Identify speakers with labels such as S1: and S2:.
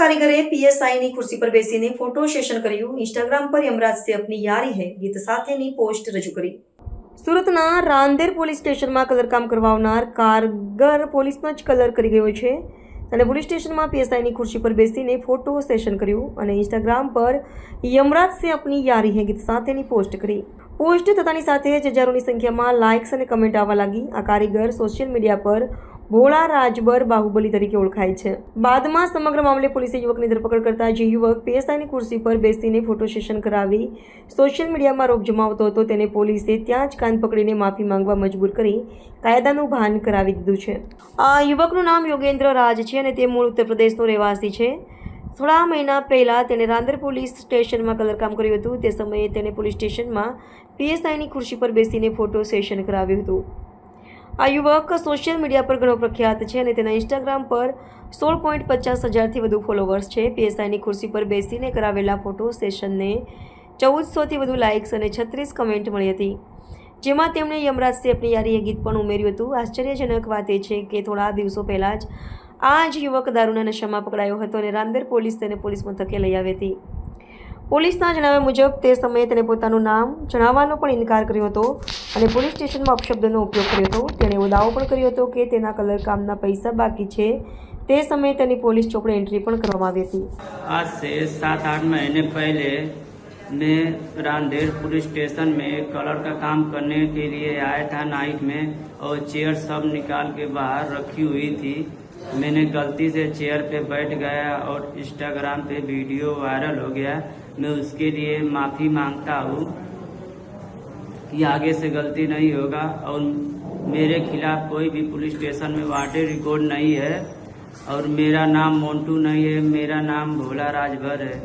S1: कारीगरे पीएसआईની ખુરશી પર બેસીને ફોટો સેશન કર્યું। ઇન્સ્ટાગ્રામ પર યમરાજ સે અપની યારી હૈ ગીત સાથેની પોસ્ટ રજૂ કરી। સુરતના રાંદેર પોલીસ સ્ટેશનમાં કલરકામ કરવા આવનાર કારગર પોલીસનો જ કલર કરી ગયો છે અને પોલીસ સ્ટેશનમાં પીએસઆઈની ખુરશી પર બેસીને ફોટો સેશન કર્યું અને ઇન્સ્ટાગ્રામ પર યમરાજ સે અપની યારી હૈ ગીત સાથેની પોસ્ટ કરી। પોસ્ટ થતાની સાથે જ હજારોની સંખ્યામાં લાઇક્સ અને કમેન્ટ આવવા લાગી। આ કારીગર સોશિયલ મીડિયા પર ભોળા રાજભર બાહુબલી તરીકે ઓળખાય છે। બાદમાં સમગ્ર મામલે પોલીસે યુવકની ધરપકડ કરતા જે યુવક પીએસઆઈની ખુરશી પર બેસીને ફોટો સેશન કરાવી સોશિયલ મીડિયામાં રોક જમાવતો હતો તેને પોલીસે ત્યાં જ કાન પકડીને માફી માંગવા મજબૂર કરી કાયદાનું ભાન કરાવી દીધું છે। આ યુવકનું નામ યોગેન્દ્ર રાજ છે અને તે મૂળ ઉત્તર પ્રદેશનો રહેવાસી છે। થોડા મહિના પહેલાં તેણે રાંદેર પોલીસ સ્ટેશનમાં કલરકામ કર્યું હતું। તે સમયે તેણે પોલીસ સ્ટેશનમાં પીએસઆઈની ખુરશી પર બેસીને ફોટો સેશન કરાવ્યું હતું। આ યુવક સોશિયલ મીડિયા પર ઘણો પ્રખ્યાત છે અને તેના ઇન્સ્ટાગ્રામ પર 16.50,000થી વધુ ફોલોવર્સ છે। પીએસઆઈની ખુરશી પર બેસીને કરાવેલા ફોટો સેશનને 1400થી વધુ લાઇક્સ અને 36 કમેન્ટ મળી હતી, જેમાં તેમણે યમરાજ સે અપની યારી ગીત પણ ઉમેર્યું હતું। આશ્ચર્યજનક વાત એ છે કે થોડા દિવસો પહેલાં જ આ જ યુવક દારૂના નશામાં પકડાયો હતો અને રાંદેર પોલીસ તેને પોલીસ મથકે લઈ આવી હતી। પોલીસના જણાવ્યા મુજબ તે સમયે તેણે પોતાનું નામ જણાવવાનો પણ ઇનકાર કર્યો હતો અને પોલીસ સ્ટેશનમાં અપશબ્દનો ઉપયોગ કર્યો હતો। તેણે એવો દાવો પણ કર્યો હતો કે તેના કલરકામના પૈસા બાકી છે। તે સમયે તેની પોલીસ ચોપડે एंट्री પણ કરવામાં આવી હતી।
S2: आज से 7-8 महीने पहले मैं रांदेर पुलिस स्टेशन में कलर का काम करने के लिए आया था नाइट में, और चेयर सब निकाल के बाहर रखी हुई थी। मैंने गलती से चेयर पे बैठ गया और इंस्टाग्राम पे वीडियो वायरल हो गया। मैं उसके लिए माफ़ी मांगता हूँ कि आगे से गलती नहीं होगा, और मेरे खिलाफ कोई भी पुलिस स्टेशन में वांटेड रिकॉर्ड नहीं है, और मेरा नाम मोन्टू नहीं है, मेरा नाम भोला राजभर है।